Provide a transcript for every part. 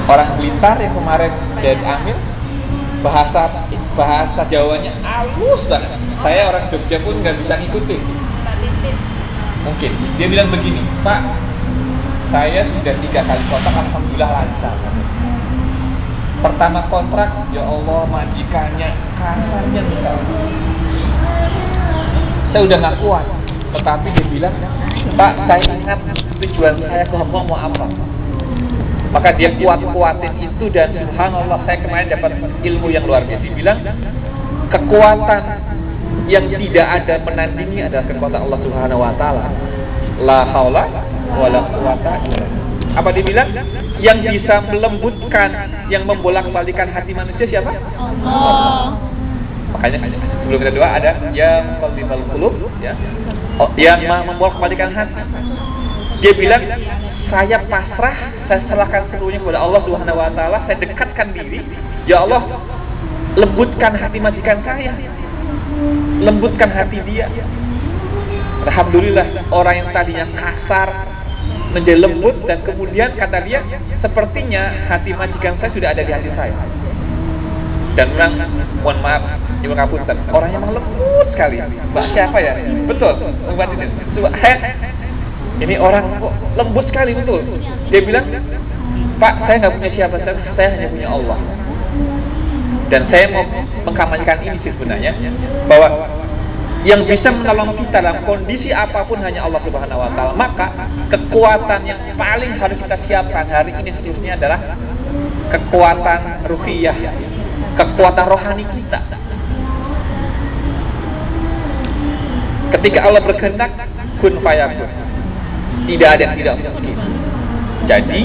Orang Blitar yang kemarin jadi amil, bahasa Jawanya halus banget. Saya orang Jogja pun nggak bisa ngikutin. Mungkin dia bilang begini, Pak, saya sudah 3 kali kontrak, alhamdulillah lancar. Pertama kontrak, ya Allah majikannya kasarnya misalnya. Saya udah nggak kuat, tetapi dia bilang, Pak, saya ingat tujuan saya ke Hongkong mau apa. Maka dia kuatin itu, dan subhanallah saya kemarin dapat ilmu yang luar biasa. Dia bilang kekuatan yang tidak ada penandingnya adalah kekuatan Allah Subhanahu Wa Taala. La haula wala quwata illa billah. Apa dia bilang? Yang bisa melembutkan, yang membolak-balikan hati manusia siapa? Allah. Makanya sebelum kita doa ada ya muqallibal qulub, ya. Yang membolak-balikan hati. Dia bilang, saya pasrah, saya serahkan seluruhnya kepada Allah Subhanahu Wa Taala. Saya dekatkan diri, ya Allah, lembutkan hati majikan saya, lembutkan hati dia. Alhamdulillah, orang yang tadinya kasar menjadi lembut, dan kemudian kata dia, sepertinya hati majikan saya sudah ada di hati saya. Dan memang, mohon maaf, nyuwun ngapunten, orangnya memang lembut sekali. Mbak siapa ya? Betul, Mbak ini. Ini orang kok lembut sekali, betul. Dia bilang, Pak, saya nggak punya siapa-siapa, saya hanya punya Allah. Dan saya mau mengkampanyekan ini sih sebenarnya, bahwa yang bisa menolong kita dalam kondisi apapun hanya Allah Subhanahu Wa Taala. Maka kekuatan yang paling harus kita siapkan hari ini seluruhnya adalah kekuatan ruhiyah, kekuatan rohani kita. Ketika Allah berkehendak, kun fayakun. Tidak ada yang tidak mungkin. Jadi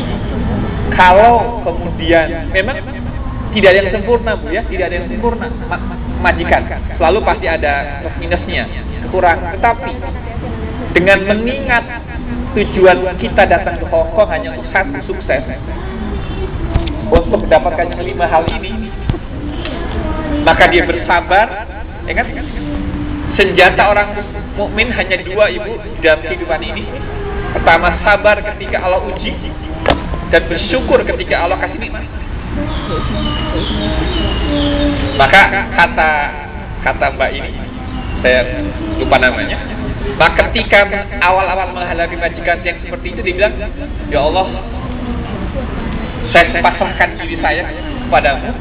kalau kemudian memang tidak ada yang sempurna, Bu, ya, tidak ada yang sempurna. Majikan selalu pasti ada plus minusnya, kekurangan. Tetapi dengan mengingat tujuan kita datang ke Hong Kong hanya untuk satu, sukses, untuk mendapatkan yang 5 hal ini, maka dia bersabar. Ingat, senjata orang mukmin hanya 2, Ibu, dalam kehidupan ini. Pertama, sabar ketika Allah uji, dan bersyukur ketika Allah kasih nikmat. Maka kata Mbak ini, saya lupa namanya, maka ketika awal-awal menghadapi majikan yang seperti itu, dia bilang, ya Allah, saya pasrahkan diri saya kepadamu,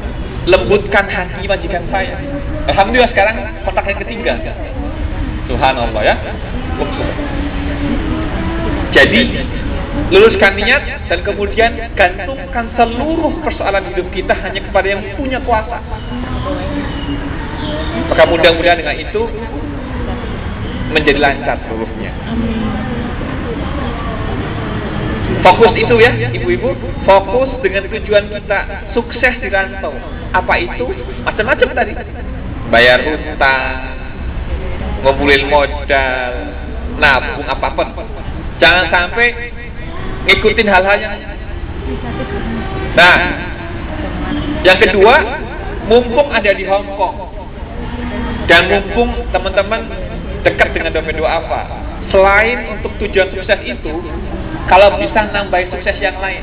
lembutkan hati majikan saya. Alhamdulillah sekarang kotak yang ketiga. Subhanallah, ya. Jadi luruskan niat, dan kemudian gantungkan seluruh persoalan hidup kita hanya kepada yang punya kuasa. Maka mudah-mudahan dengan itu menjadi lancar seluruhnya. Fokus itu, ya ibu-ibu, fokus dengan tujuan kita sukses di rantau. Apa itu? Macam-macam tadi. Bayar hutang, ngumpulin modal, nabung, apapun. Jangan sampai ngikutin hal-hal yang. Nah, yang kedua, mumpung ada di Hong Kong dan mumpung teman-teman dekat dengan domain doa apa, selain untuk tujuan sukses itu, kalau bisa nambahin sukses yang lain.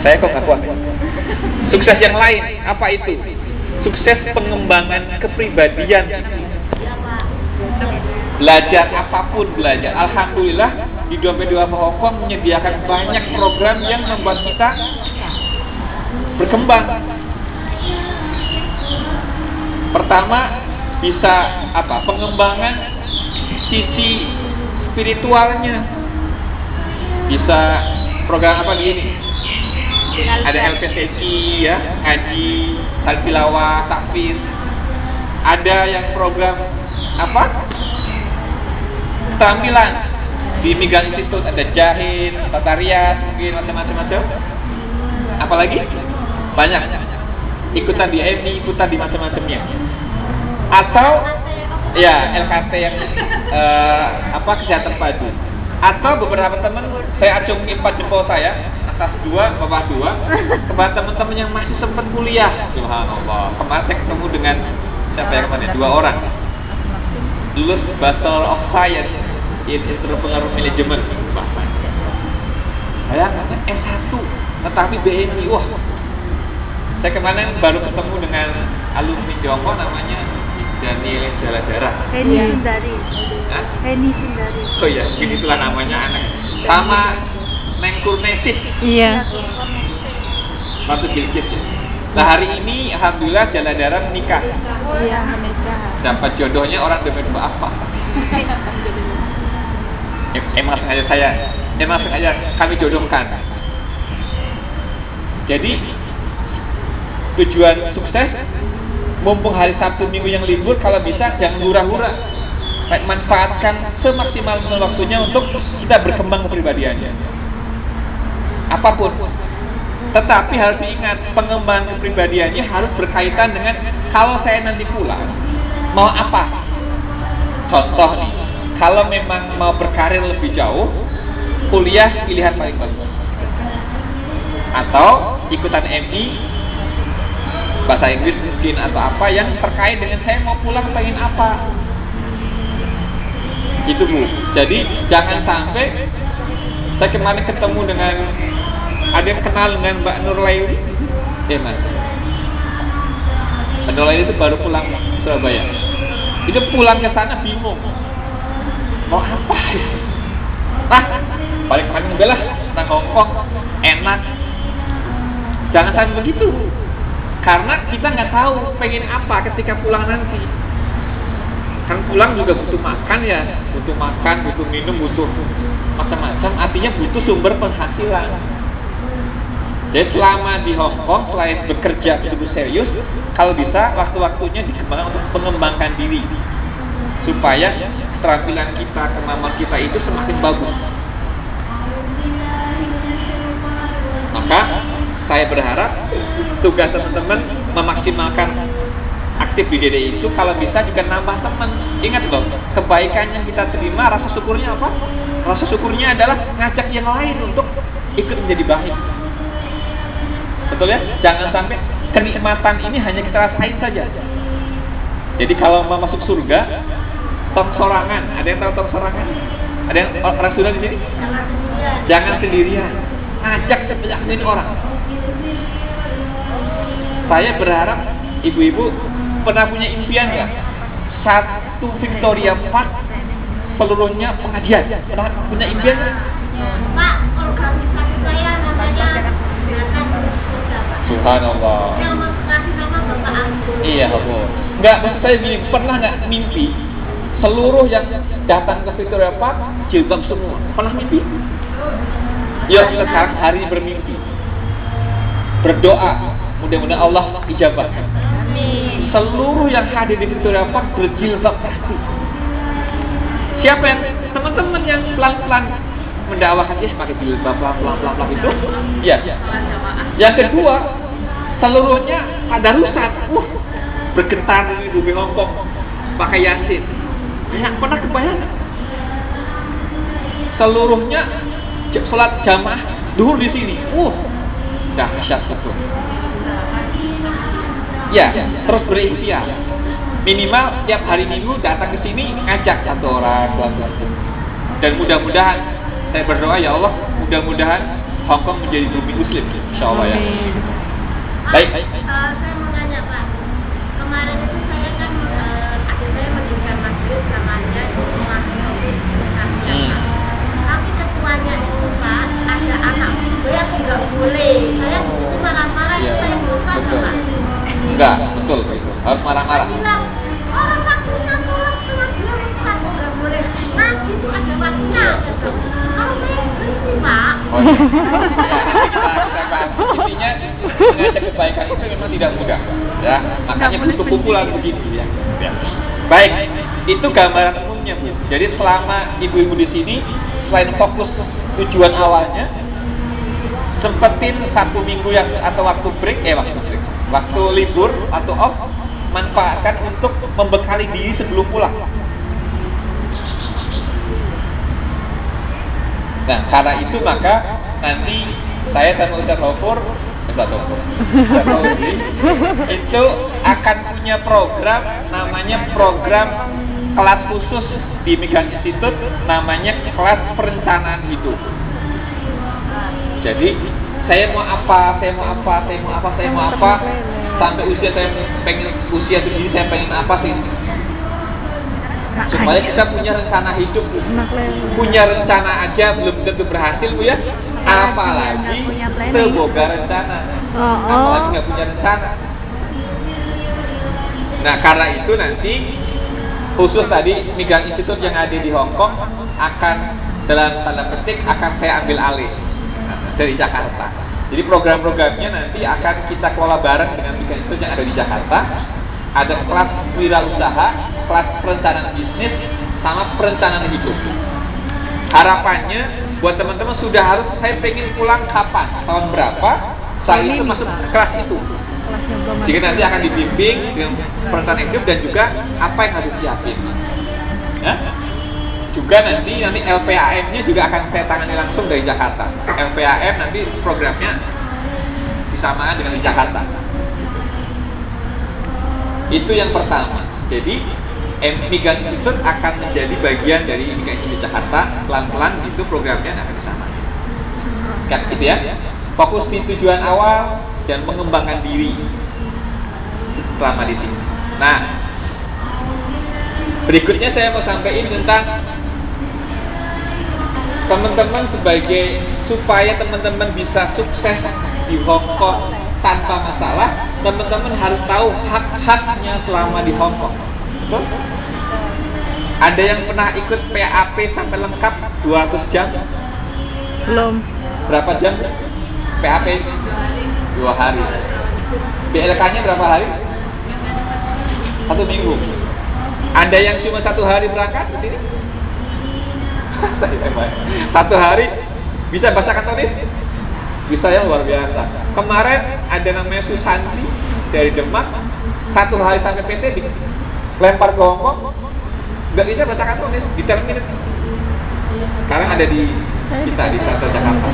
Saya kok nggak kuat. Sukses yang lain apa itu? Sukses pengembangan kepribadian. Belajar apapun, belajar. Alhamdulillah di domain doa Hong Kong menyediakan banyak program yang membuat kita berkembang. Pertama, bisa apa? Pengembangan sisi spiritualnya. Bisa program apa gini? Ada LPCI, ya, ngaji, tilawah, tahfiz. Ada yang program apa? Tampilan di Migan Institute, ada jahit, tata rias, mungkin macam-macam. Apalagi banyak. Ikutan di MI, ikutan di macam-macamnya. Atau ya LKT yang kesehatan padu. Atau beberapa teman, saya acungi 4 jempol saya, atas 2, bawah 2, kepada teman-teman yang masih sempat kuliah. Subhanallah. Kemarin saya ketemu dengan siapa yang kemarin? 2 orang. Lulus Bachelor of Science in Entrepreneurial Management. Bayangannya S1, tetapi BNI, wah. Saya kemarin baru ketemu dengan alumni Joko namanya Daniel Jaladara. Heni Sundari. Hah? Heni Sundari. Oh iya, begitulah namanya anak. Sama Neng Kurnesis. Iya. Waktu Bilkis. Nah hari ini alhamdulillah Jaladara menikah. Iya, menikah. Dapat jodohnya orang dengan apa? Emang sengaja kami jodohkan. Jadi tujuan sukses, mumpung hari Sabtu Minggu yang libur, kalau bisa jangan hura-hura. Manfaatkan semaksimal waktunya untuk kita berkembang kepribadiannya. Apapun. Tetapi harus diingat, pengembangan kepribadiannya harus berkaitan dengan kalau saya nanti pulang, mau apa? Contoh nih, kalau memang mau berkarir lebih jauh, kuliah pilihan paling bagus. Atau ikutan MI, bahasa Inggris mungkin atau apa yang terkait dengan saya mau pulang pengen apa. Itu Bu. Jadi jangan sampai saya kemarin ketemu dengan ada yang kenal dengan Mbak Nurlaili? Mas. Mbak Nurlaili itu baru pulang Surabaya. Itu pulang ke sana bingung. Mau apa? Balik kemarin enggak lah, tentang Hongkong enak. Jangan sampai begitu. Karena kita nggak tahu pengen apa ketika pulang nanti. Kan pulang juga butuh makan ya, butuh makan, butuh minum, butuh macam-macam. Artinya butuh sumber penghasilan. Jadi selama di Hong Kong selain bekerja sungguh serius, kalau bisa waktu-waktunya dikembangkan untuk mengembangkan diri supaya keterampilan kita, kemampuan kita itu semakin bagus. Maka saya berharap tugas teman-teman memaksimalkan aktif di DDI itu, kalau bisa juga nambah teman. Ingat loh, kebaikan yang kita terima, rasa syukurnya apa? Rasa syukurnya adalah ngajak yang lain untuk ikut menjadi baik. Betul ya? Jangan sampai kenikmatan ini hanya kita rasain saja. Jadi kalau mau masuk surga, tong sorangan. Ada yang tahu tong sorangan? Ada yang orang sudah di sini? Jangan sendirian. Ajak sebanyak orang. Saya berharap ibu-ibu pernah punya impian nggak? Satu Victoria Park seluruhnya pengajian. Pernah punya impian? Pak, organisasi saya namanya Subhanallah. yang mengasih nama Bapak Agus. Iya, Bu. Enggak, maksud saya gini, pernah nggak mimpi seluruh yang datang ke Victoria Park jilbab semua? Pernah mimpi? Ya, kita sekarang hari ini bermimpi. Berdoa, mudah-mudahan Allah ijabah. Seluruh yang hadir di Victoria Park berjilbab pasti. Siapa yang teman-teman yang pelan-pelan mendakwakan pakai jilbab pelan-pelan itu? Ya. Yang kedua, seluruhnya ada rusak. Bergetar di bumi Hongkong pakai Yasin. Nggak pernah kebayang. Seluruhnya sholat jamaah duhur di sini. Dahsyat betul. Ya, terus berikhtiar. Minimal tiap hari Minggu datang ke sini ngajak satu orang pelan-pelan. Dan mudah-mudahan saya berdoa ya Allah, mudah-mudahan Hong Kong menjadi bumi Muslim, insyaallah ya. Baik. Saya mau tanya Pak, kemarin itu saya kan adik saya mendirikan masjid namanya Rumah Tauhid Islamiyah. Tapi ketuanya itu Pak, ada anak muda yang nggak boleh. Saya marah-marah itu saya lupa Pak. Enggak, betul itu. Harus marah-marah. Bilang orang waktunya sholat cuma 2 rakaat nggak boleh. Nanti itu ada waktunya. Kalau saya berhenti Pak. Intinya mengajak kebaikan itu memang tidak mudah, ya. Makanya butuh kumpulan begini, ya. Baik, itu gambaran umumnya, Bu. Jadi selama ibu-ibu di sini, selain fokus tujuan awalnya, sempetin satu minggu yang atau waktu break, waktu libur atau off, manfaatkan untuk membekali diri sebelum pulang. Nah, karena itu maka nanti saya sama Ustaz Taufur itu akan punya program namanya program kelas khusus di Migran Institute, namanya kelas perencanaan hidup. Jadi saya mau apa, sampai usia saya pengen usia segini saya pengen apa sih? Supaya kita punya rencana hidup, punya rencana aja belum tentu berhasil Bu ya, apalagi seboga rencana, apalagi nggak punya rencana. Nah karena itu nanti khusus tadi Migang Institute yang ada di Hong Kong akan dalam tanda petik akan saya ambil alih dari Jakarta. Jadi program-programnya nanti akan kita kelola bareng dengan Migang Institute yang ada di Jakarta. Ada kelas wirausaha, kelas perencanaan bisnis, sama perencanaan hidup. Harapannya buat teman-teman sudah harus, saya pengen pulang kapan, tahun berapa, saya itu masuk kelas itu. Jadi nanti akan dibimbing dengan perencanaan hidup dan juga apa yang harus disiapin. Ya? Juga nanti LPAM-nya juga akan saya tangani langsung dari Jakarta. LPAM nanti programnya disamaan dengan di Jakarta. Itu yang pertama. Jadi Migang Institute akan menjadi bagian dari Migang Institute Jakarta. Pelan-pelan itu programnya akan disamakan. Kan gitu ya. Fokus di tujuan awal dan mengembangkan diri selama di sini. Nah, berikutnya saya mau sampaikan tentang teman-teman supaya teman-teman bisa sukses di Hong Kong tanpa masalah, teman-teman harus tahu hak-haknya selama di Hong Kong. Betul? Ada yang pernah ikut PAP sampai lengkap 200 jam? Belum. Berapa jam? PAP 2 hari. BLK-nya berapa hari? 1 minggu. Ada yang cuma 1 hari berangkat ke sini? 1 hari bisa baca katolis? Bisa ya, luar biasa. Kemarin ada namanya Susanti dari Demak, 1 hari sampai PT dilempar ke Hong Kong, nggak bisa baca katolis, ditermin. Sekarang ada di kita di Selatan Jakarta.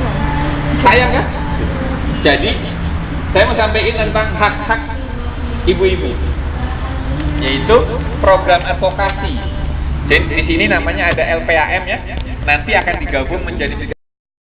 Sayang kan? Jadi saya mau sampaikan tentang hak-hak ibu-ibu, yaitu program advokasi. Jadi di sini namanya ada LPAM ya. Nanti akan digabung menjadi